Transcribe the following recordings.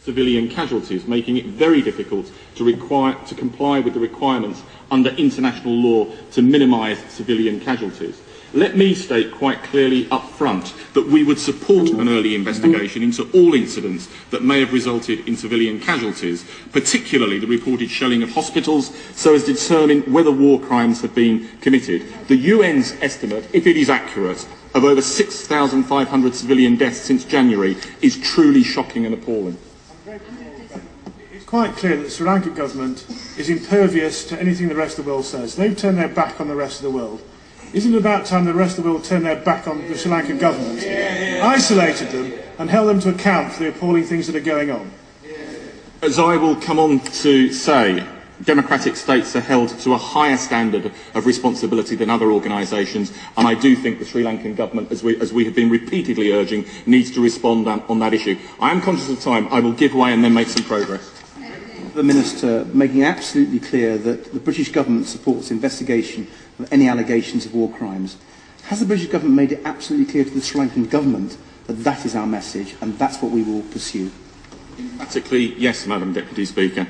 civilian casualties, making it very difficult to comply with the requirements under international law to minimise civilian casualties. Let me state quite clearly up front that we would support an early investigation into all incidents that may have resulted in civilian casualties, particularly the reported shelling of hospitals, so as to determine whether war crimes have been committed. The UN's estimate, if it is accurate, of over 6,500 civilian deaths since January is truly shocking and appalling. It's quite clear that the Sri Lankan government is impervious to anything the rest of the world says. They've turned their back on the rest of the world. Isn't it about time the rest of the world turned their back on the Sri Lankan government, isolated them and held them to account for the appalling things that are going on? As I will come on to say, democratic states are held to a higher standard of responsibility than other organisations, and I do think the Sri Lankan government, as we have been repeatedly urging, needs to respond on that issue. I am conscious of time. I will give way and then make some progress. The Minister making absolutely clear that the British government supports investigation of any allegations of war crimes. Has the British government made it absolutely clear to the Sri Lankan government that that is our message and that's what we will pursue? Emphatically, yes, Madam Deputy Speaker.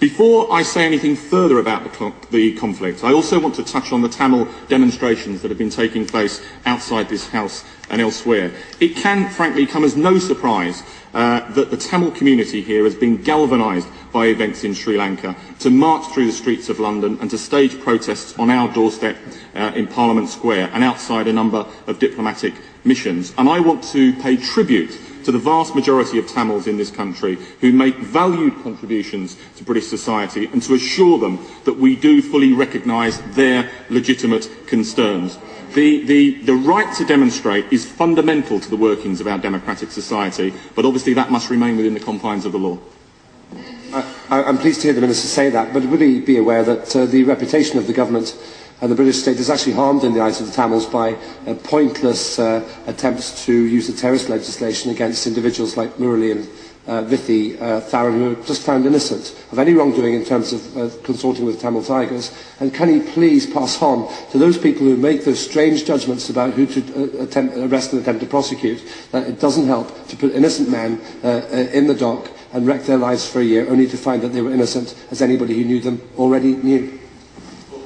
Before I say anything further about the conflict, I also want to touch on the Tamil demonstrations that have been taking place outside this House and elsewhere. It can, frankly, come as no surprise that the Tamil community here has been galvanised by events in Sri Lanka to march through the streets of London and to stage protests on our doorstep in Parliament Square and outside a number of diplomatic missions. And I want to pay tribute to the vast majority of Tamils in this country who make valued contributions to British society and to assure them that we do fully recognise their legitimate concerns. The right to demonstrate is fundamental to the workings of our democratic society, but obviously that must remain within the confines of the law. I'm pleased to hear the Minister say that, but would he be aware that the reputation of the government and the British state is actually harmed in the eyes of the Tamils by pointless attempts to use the terrorist legislation against individuals like Murali and Vithi Tharan, who are just found innocent of any wrongdoing in terms of consorting with Tamil Tigers? And can he please pass on to those people who make those strange judgments about who to arrest and attempt to prosecute, that it doesn't help to put innocent men in the dock and wreck their lives for a year, only to find that they were innocent, as anybody who knew them already knew?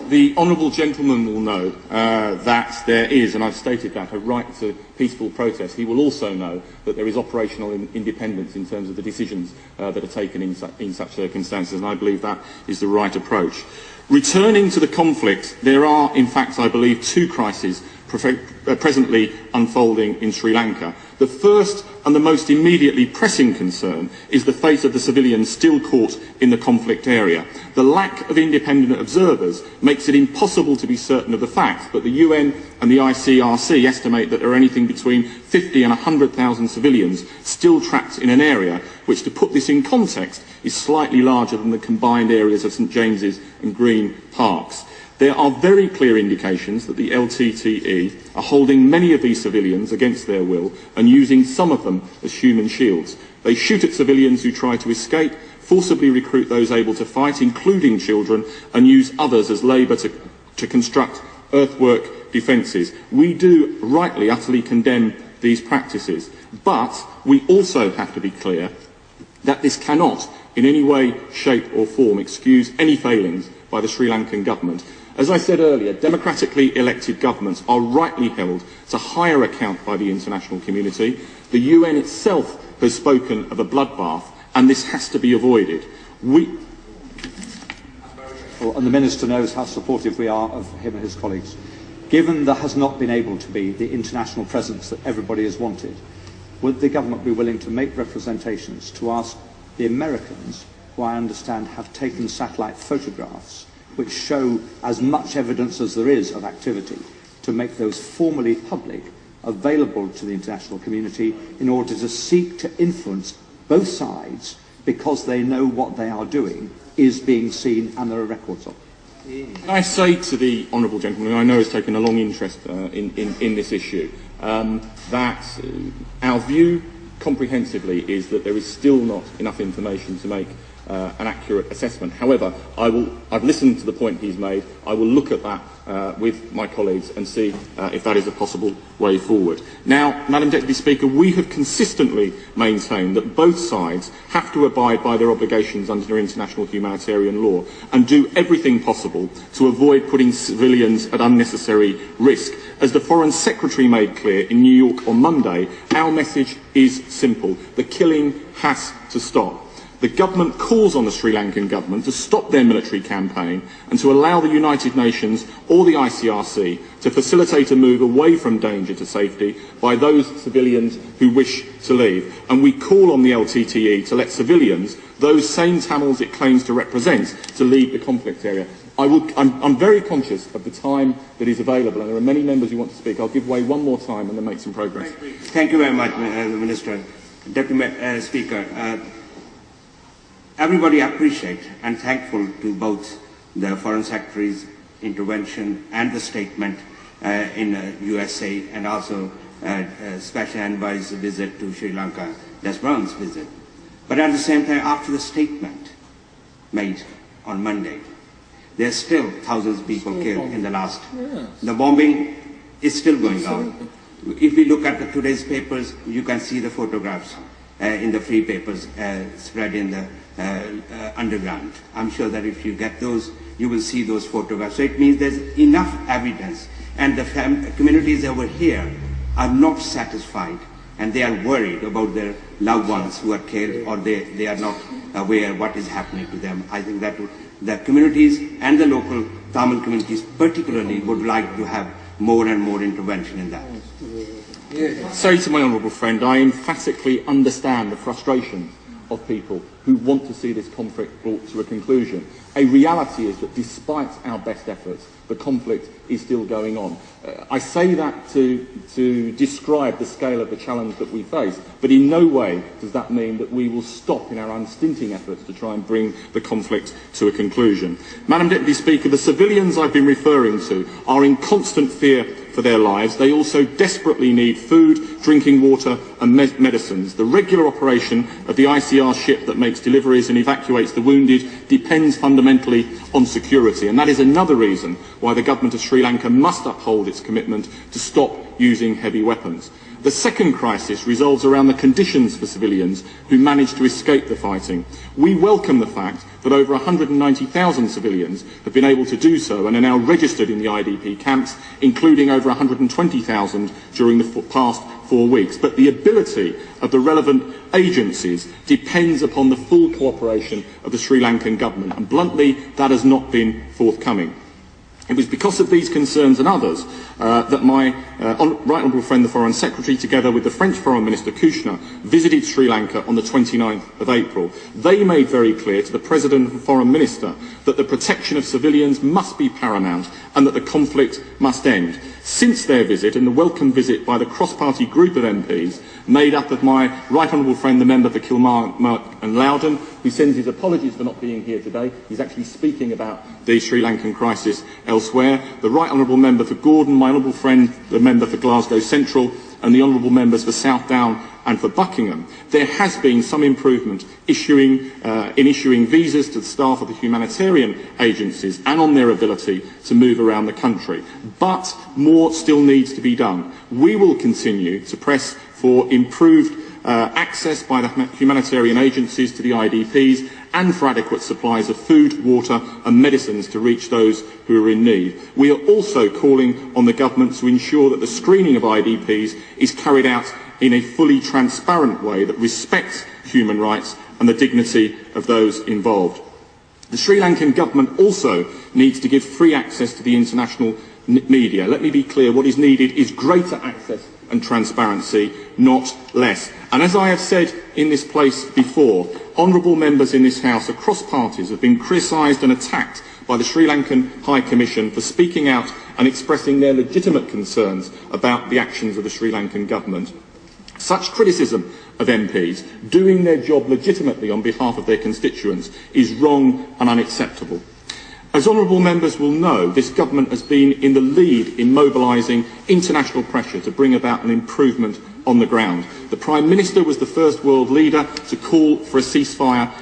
The honourable gentleman will know that there is, and I've stated that, a right to peaceful protest. He will also know that there is operational independence in terms of the decisions that are taken in such circumstances, and I believe that is the right approach. Returning to the conflict, there are, in fact, I believe, two crises presently unfolding in Sri Lanka. The first and the most immediately pressing concern is the fate of the civilians still caught in the conflict area. The lack of independent observers makes it impossible to be certain of the facts, but the UN and the ICRC estimate that there are anything between 50 and 100,000 civilians still trapped in an area which, to put this in context, is slightly larger than the combined areas of St James's and Green Parks. There are very clear indications that the LTTE are holding many of these civilians against their will and using some of them as human shields. They shoot at civilians who try to escape, forcibly recruit those able to fight, including children, and use others as labour to construct earthwork defences. We do rightly, utterly condemn these practices, but we also have to be clear that this cannot in any way, shape or form excuse any failings by the Sri Lankan government. As I said earlier, democratically elected governments are rightly held to higher account by the international community. The UN itself has spoken of a bloodbath, and this has to be avoided. And the Minister knows how supportive we are of him and his colleagues. Given there has not been able to be the international presence that everybody has wanted, would the government be willing to make representations to ask the Americans, who I understand have taken satellite photographs which show as much evidence as there is of activity, to make those formally public, available to the international community in order to seek to influence both sides, because they know what they are doing is being seen and there are records of it? Can I say to the honourable gentleman, who I know has taken a long interest in this issue, that our view comprehensively is that there is still not enough information to make an accurate assessment. However, I've listened to the point he's made. I will look at that with my colleagues and see if that is a possible way forward. Now, Madam Deputy Speaker, we have consistently maintained that both sides have to abide by their obligations under international humanitarian law and do everything possible to avoid putting civilians at unnecessary risk. As the Foreign Secretary made clear in New York on Monday, our message is simple. The killing has to stop. The government calls on the Sri Lankan government to stop their military campaign and to allow the United Nations or the ICRC to facilitate a move away from danger to safety by those civilians who wish to leave. And we call on the LTTE to let civilians, those same Tamils it claims to represent, to leave the conflict area. I'm very conscious of the time that is available, and there are many members who want to speak. I'll give way one more time and then make some progress. Thank you very much, Minister. Deputy Speaker. Everybody appreciates and thankful to both the Foreign Secretary's intervention and the statement in USA, and also Special Envoy's visit to Sri Lanka, Des Brown's visit. But at the same time, after the statement made on Monday, there's still thousands of people killed in the last. The bombing is still going on. If we look at today's papers, you can see the photographs in the free papers spread in the underground. I'm sure that if you get those, you will see those photographs. So it means there's enough evidence, and the communities over here are not satisfied, and they are worried about their loved ones who are killed, or they are not aware what is happening to them. I think that the communities and the local Tamil communities particularly would like to have more and more intervention in that. Say to my honourable friend, I emphatically understand the frustration of people who want to see this conflict brought to a conclusion. A reality is that despite our best efforts, the conflict is still going on. I say that to describe the scale of the challenge that we face, but in no way does that mean that we will stop in our unstinting efforts to try and bring the conflict to a conclusion. Madam Deputy Speaker, the civilians I've been referring to are in constant fear for their lives. They also desperately need food, drinking water and medicines. The regular operation of the ICR ship that makes deliveries and evacuates the wounded depends fundamentally on security, and that is another reason why the government of Sri Lanka must uphold its commitment to stop using heavy weapons. The second crisis revolves around the conditions for civilians who manage to escape the fighting. We welcome the fact that over 190,000 civilians have been able to do so and are now registered in the IDP camps, including over 120,000 during the past 4 weeks. But the ability of the relevant agencies depends upon the full cooperation of the Sri Lankan government, and bluntly, that has not been forthcoming. It was because of these concerns and others that my right honourable friend, the Foreign Secretary, together with the French Foreign Minister Kushner, visited Sri Lanka on the 29th of April. They made very clear to the President and Foreign Minister that the protection of civilians must be paramount and that the conflict must end. Since their visit, and the welcome visit by the cross-party group of MPs, made up of my right honourable friend, the member for Kilmarnock and Loudoun, who sends his apologies for not being here today. He's actually speaking about the Sri Lankan crisis elsewhere. The right honourable member for Gordon, my honourable friend, the member for Glasgow Central, and the honourable members for Southdown and for Buckingham. There has been some improvement in issuing visas to the staff of the humanitarian agencies and on their ability to move around the country. But more still needs to be done. We will continue to press for improved access by the humanitarian agencies to the IDPs and for adequate supplies of food, water and medicines to reach those who are in need. We are also calling on the government to ensure that the screening of IDPs is carried out in a fully transparent way that respects human rights and the dignity of those involved. The Sri Lankan government also needs to give free access to the international media. Let me be clear, what is needed is greater access and transparency, not less. And as I have said in this place before, honourable members in this House across parties have been criticised and attacked by the Sri Lankan High Commission for speaking out and expressing their legitimate concerns about the actions of the Sri Lankan government. Such criticism of MPs doing their job legitimately on behalf of their constituents is wrong and unacceptable. As honourable members will know, this government has been in the lead in mobilising international pressure to bring about an improvement on the ground. The Prime Minister was the first world leader to call for a ceasefire